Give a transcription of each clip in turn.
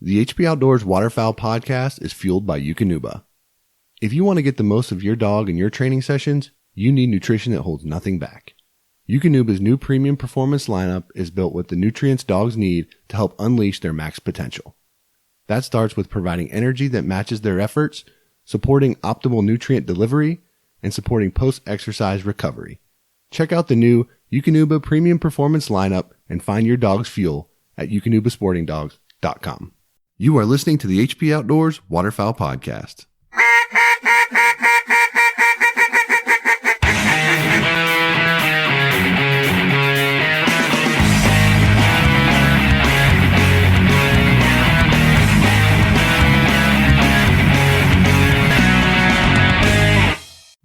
The HP Outdoors Waterfowl podcast is fueled by Eukanuba. If you want to get the most of your dog in your training sessions, you need nutrition that holds nothing back. Eukanuba's new premium performance lineup is built with the nutrients dogs need to help unleash their max potential. That starts with providing energy that matches their efforts, supporting optimal nutrient delivery, and supporting post-exercise recovery. Check out the new Eukanuba premium performance lineup and find your dog's fuel at eukanubasportingdogs.com. You are listening to the HP Outdoors Waterfowl Podcast.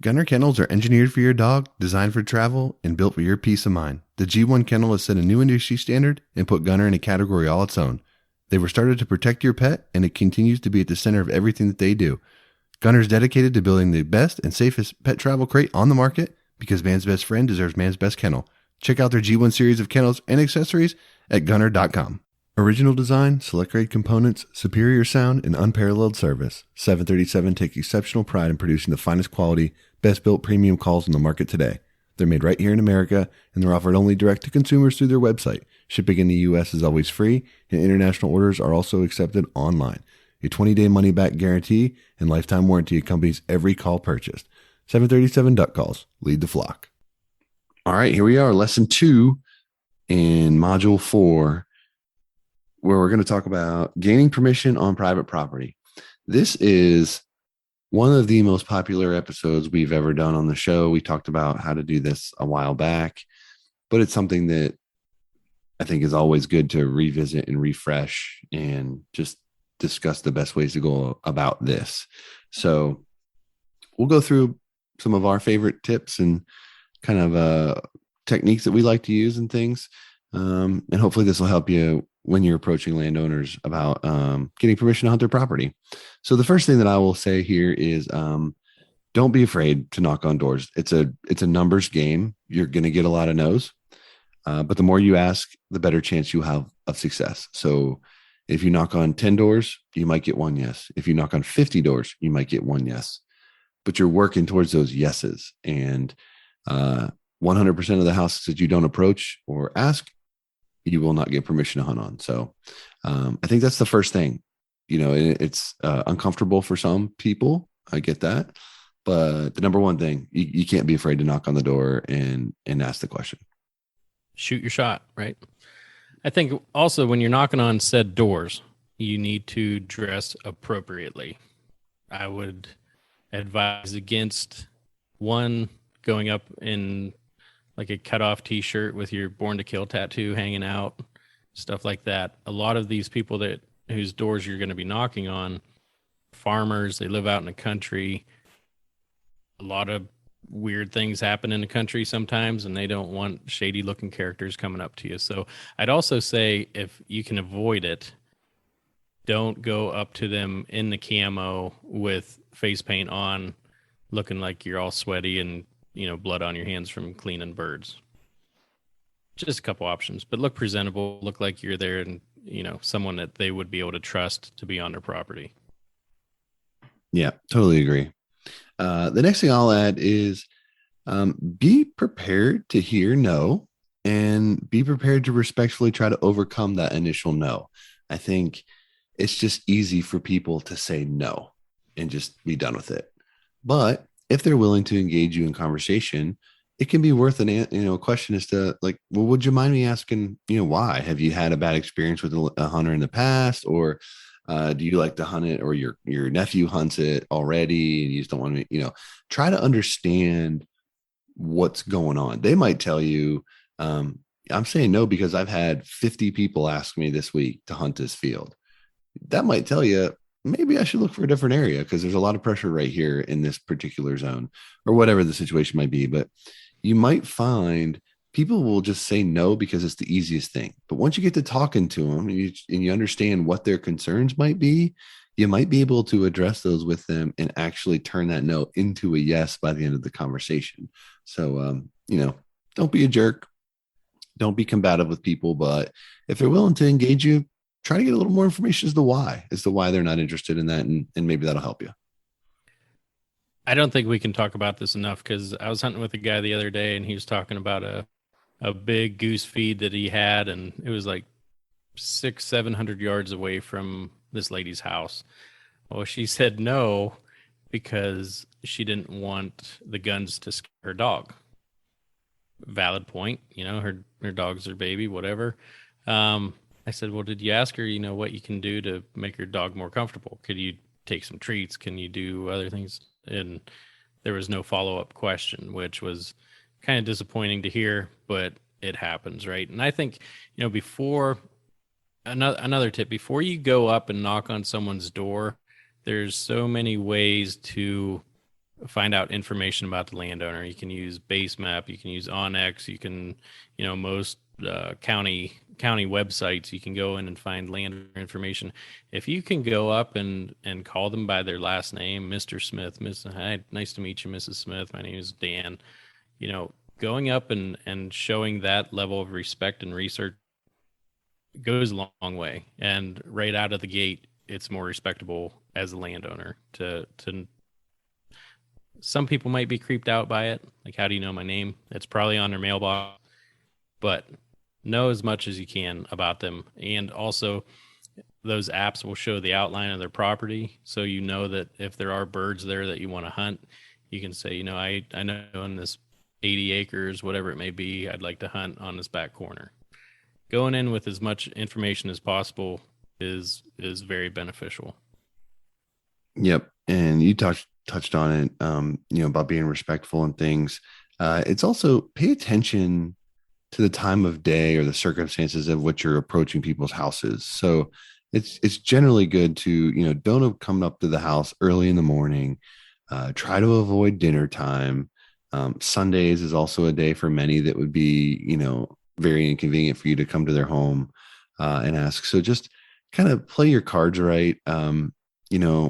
Gunner kennels are engineered for your dog, designed for travel, and built for your peace of mind. The G1 kennel has set a new industry standard and put Gunner in a category all its own. They were started to protect your pet, and it continues to be at the center of everything that they do. Gunner is dedicated to building the best and safest pet travel crate on the market because man's best friend deserves man's best kennel. Check out their G1 series of kennels and accessories at gunner.com. Original design, select grade components, superior sound, and unparalleled service. 737 takes exceptional pride in producing the finest quality, best built premium calls on the market today. They're made right here in America, and they're offered only direct to consumers through their website. Shipping in the U.S. is always free, and international orders are also accepted online. A 20-day money-back guarantee and lifetime warranty accompanies every call purchased. 737 Duck Calls. Lead the flock. All right, here we are, lesson 2 in module 4, where we're going to talk about gaining permission on private property. This is one of the most popular episodes we've ever done on the show. We talked about how to do this a while back, but it's something that I think is always good to revisit and refresh and just discuss the best ways to go about this. So we'll go through some of our favorite tips and kind of techniques that we like to use and things. And hopefully this will help you when you're approaching landowners about getting permission to hunt their property. So the first thing that I will say here is don't be afraid to knock on doors. It's a numbers game. You're going to get a lot of no's. But the more you ask, the better chance you have of success. So if you knock on 10 doors, you might get one yes. If you knock on 50 doors, you might get one yes. But you're working towards those yeses. And 100% of the houses that you don't approach or ask, you will not get permission to hunt on. So I think that's the first thing. You know, it's uncomfortable for some people. I get that. But the number one thing, you can't be afraid to knock on the door and ask the question. Shoot your shot, right? I think also when you're knocking on said doors, you need to dress appropriately. I would advise against one going up in like a cutoff t-shirt with your Born to Kill tattoo hanging out, stuff like that. A lot of these people whose doors you're going to be knocking on, farmers, they live out in the country. A lot of weird things happen in the country sometimes, and they don't want shady looking characters coming up to you. So I'd also say if you can avoid it, don't go up to them in the camo with face paint on, looking like you're all sweaty and, you know, blood on your hands from cleaning birds. Just a couple options, but look presentable, look like you're there and, you know, someone that they would be able to trust to be on their property. Yeah, totally agree. The next thing I'll add is be prepared to hear no and be prepared to respectfully try to overcome that initial no. I think it's just easy for people to say no and just be done with it. But if they're willing to engage you in conversation, it can be worth a question as to like, well, would you mind me asking, why? Have you had a bad experience with a hunter in the past, or do you like to hunt it, or your nephew hunts it already and you just don't want to, try to understand what's going on. They might tell you, I'm saying no because I've had 50 people ask me this week to hunt this field. That might tell you, maybe I should look for a different area because there's a lot of pressure right here in this particular zone, or whatever the situation might be. But you might find people will just say no because it's the easiest thing. But once you get to talking to them and you understand what their concerns might be, you might be able to address those with them and actually turn that no into a yes by the end of the conversation. So, don't be a jerk. Don't be combative with people. But if they're willing to engage you, try to get a little more information as to why they're not interested in that. And maybe that'll help you. I don't think we can talk about this enough because I was hunting with a guy the other day and he was talking about a big goose feed that he had, and it was like 700 yards away from this lady's house. Well, she said no because she didn't want the guns to scare her dog. Valid point, her dog's her baby, whatever. I said, well, did you ask her, what you can do to make your dog more comfortable? Could you take some treats? Can you do other things? And there was no follow-up question, which was kind of disappointing to hear, but it happens, right? And I think, before another tip, before you go up and knock on someone's door, there's so many ways to find out information about the landowner. You can use Base Map, you can use Onyx, you can, most county websites, you can go in and find landowner information. If you can go up and call them by their last name, Mr. Smith, hi, nice to meet you, Mrs. Smith, my name is Dan, going up and showing that level of respect and research goes a long way. And right out of the gate, it's more respectable as a landowner to some people might be creeped out by it. Like, how do you know my name? It's probably on their mailbox, but know as much as you can about them. And also those apps will show the outline of their property. So, that if there are birds there that you want to hunt, you can say, I know in this 80 acres, whatever it may be, I'd like to hunt on this back corner. Going in with as much information as possible is very beneficial. Yep. And you touched on it, about being respectful and things. It's also pay attention to the time of day or the circumstances of which you're approaching people's houses. So it's generally good to, don't come up to the house early in the morning. Try to avoid dinner time. Sundays is also a day for many that would be, very inconvenient for you to come to their home and ask. So just kind of play your cards right.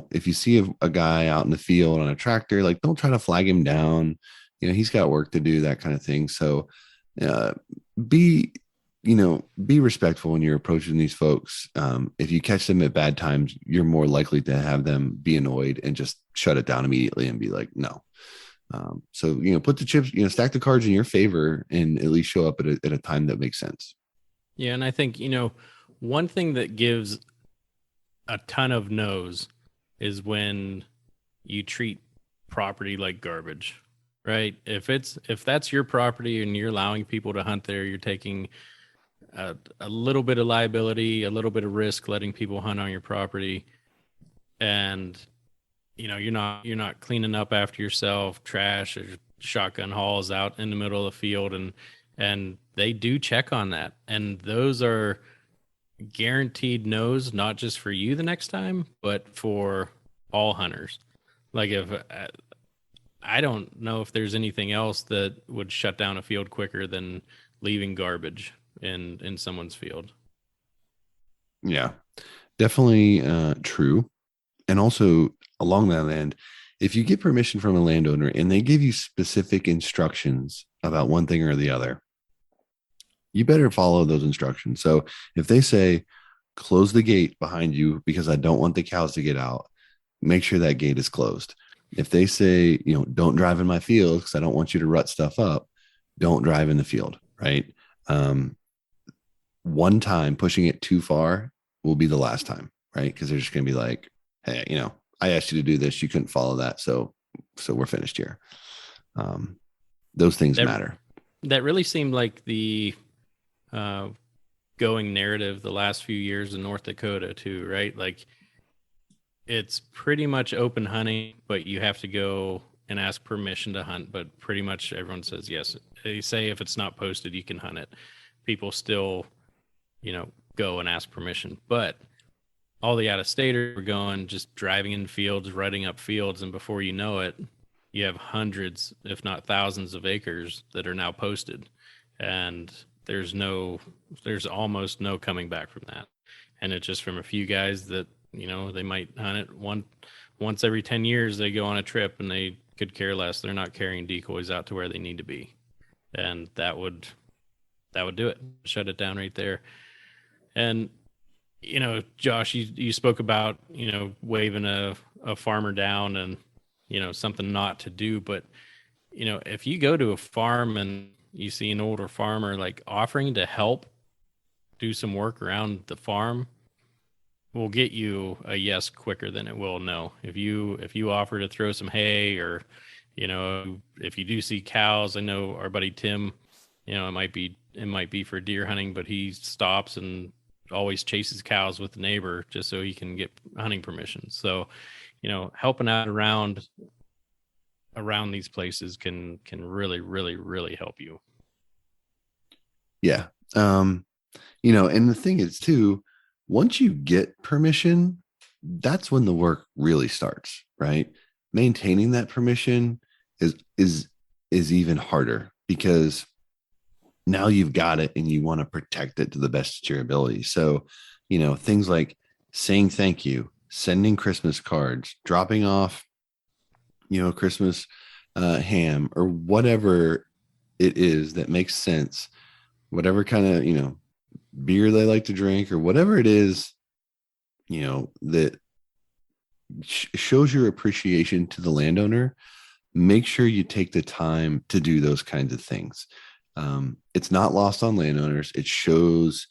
If you see a guy out in the field on a tractor, like, don't try to flag him down. He's got work to do, that kind of thing. So be respectful when you're approaching these folks. If you catch them at bad times, you're more likely to have them be annoyed and just shut it down immediately and be like, no. So, put the chips, stack the cards in your favor and at least show up at a time that makes sense. Yeah. And I think, one thing that gives a ton of no's is when you treat property like garbage, right? If that's your property and you're allowing people to hunt there, you're taking a little bit of liability, a little bit of risk, letting people hunt on your property. And, you're not cleaning up after yourself, trash or shotgun hauls out in the middle of the field. And they do check on that. And those are guaranteed no's, not just for you the next time, but for all hunters. Like, if I don't know if there's anything else that would shut down a field quicker than leaving garbage in someone's field. Yeah, definitely true. And also along that land, if you get permission from a landowner and they give you specific instructions about one thing or the other, you better follow those instructions. So if they say, close the gate behind you because I don't want the cows to get out, make sure that gate is closed. If they say, don't drive in my field because I don't want you to rut stuff up, don't drive in the field, right? One time pushing it too far will be the last time, right? Because they're just going to be like, hey, I asked you to do this. You couldn't follow that. So we're finished here. Those things matter. That really seemed like the going narrative the last few years in North Dakota too, right? Like, it's pretty much open hunting, but you have to go and ask permission to hunt. But pretty much everyone says yes. They say if it's not posted, you can hunt it. People still, go and ask permission. But all the out-of-staters were going, just driving in fields, rutting up fields, and before you know it, you have hundreds, if not thousands of acres that are now posted. And there's almost no coming back from that. And it's just from a few guys that, they might hunt it once every 10 years. They go on a trip and they could care less. They're not carrying decoys out to where they need to be. And that would do it. Shut it down right there. And, Josh, you spoke about, waving a farmer down and, something not to do. But, if you go to a farm and you see an older farmer like offering to help do some work around the farm, will get you a yes quicker than it will no. If you offer to throw some hay, or, if you do see cows, I know our buddy Tim, it might be for deer hunting, but he stops and always chases cows with the neighbor just so he can get hunting permission. So, helping out around these places can really, really, really help you. Yeah. And the thing is too, once you get permission, that's when the work really starts, right? Maintaining that permission is even harder, because now you've got it and you want to protect it to the best of your ability. So, things like saying thank you, sending Christmas cards, dropping off, Christmas ham, or whatever it is that makes sense, whatever kind of, beer they like to drink, or whatever it is, that shows your appreciation to the landowner. Make sure you take the time to do those kinds of things. It's not lost on landowners. It shows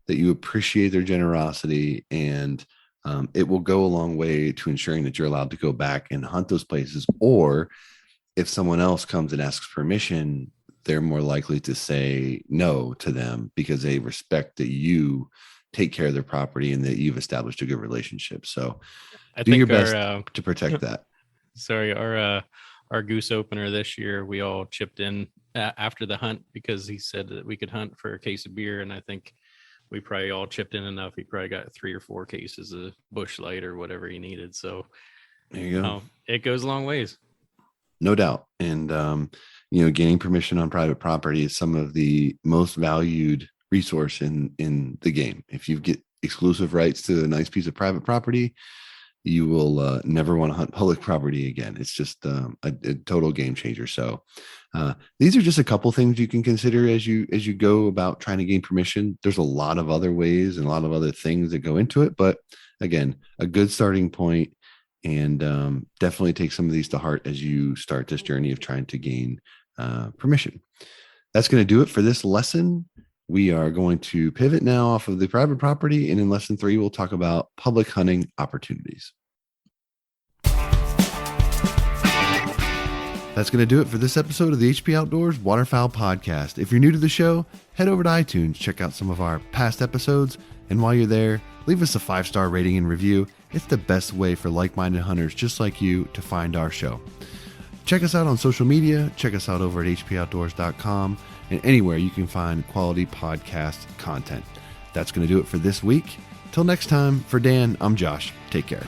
that you appreciate their generosity, and it will go a long way to ensuring that you're allowed to go back and hunt those places. Or if someone else comes and asks permission, they're more likely to say no to them, because they respect that you take care of their property and that you've established a good relationship. So do your best to protect that. Sorry, our goose opener this year, we all chipped in after the hunt, because he said that we could hunt for a case of beer, and I think we probably all chipped in enough. He probably got 3 or 4 cases of Busch Light or whatever he needed. So there you go. It goes a long ways. No doubt. And, gaining permission on private property is some of the most valued resource in the game. If you get exclusive rights to a nice piece of private property, you will never want to hunt public property again. It's just a total game changer. So these are just a couple things you can consider as you go about trying to gain permission. There's a lot of other ways and a lot of other things that go into it, but again, a good starting point, and definitely take some of these to heart as you start this journey of trying to gain permission. That's going to do it for this lesson. We are going to pivot now off of the private property, and in lesson 3, we'll talk about public hunting opportunities. That's going to do it for this episode of the HP Outdoors Waterfowl Podcast. If you're new to the show, head over to iTunes, check out some of our past episodes, and while you're there, leave us a 5-star rating and review. It's the best way for like-minded hunters just like you to find our show. Check us out on social media. Check us out over at hpoutdoors.com and anywhere you can find quality podcast content. That's going to do it for this week. Till next time, for Dan, I'm Josh. Take care.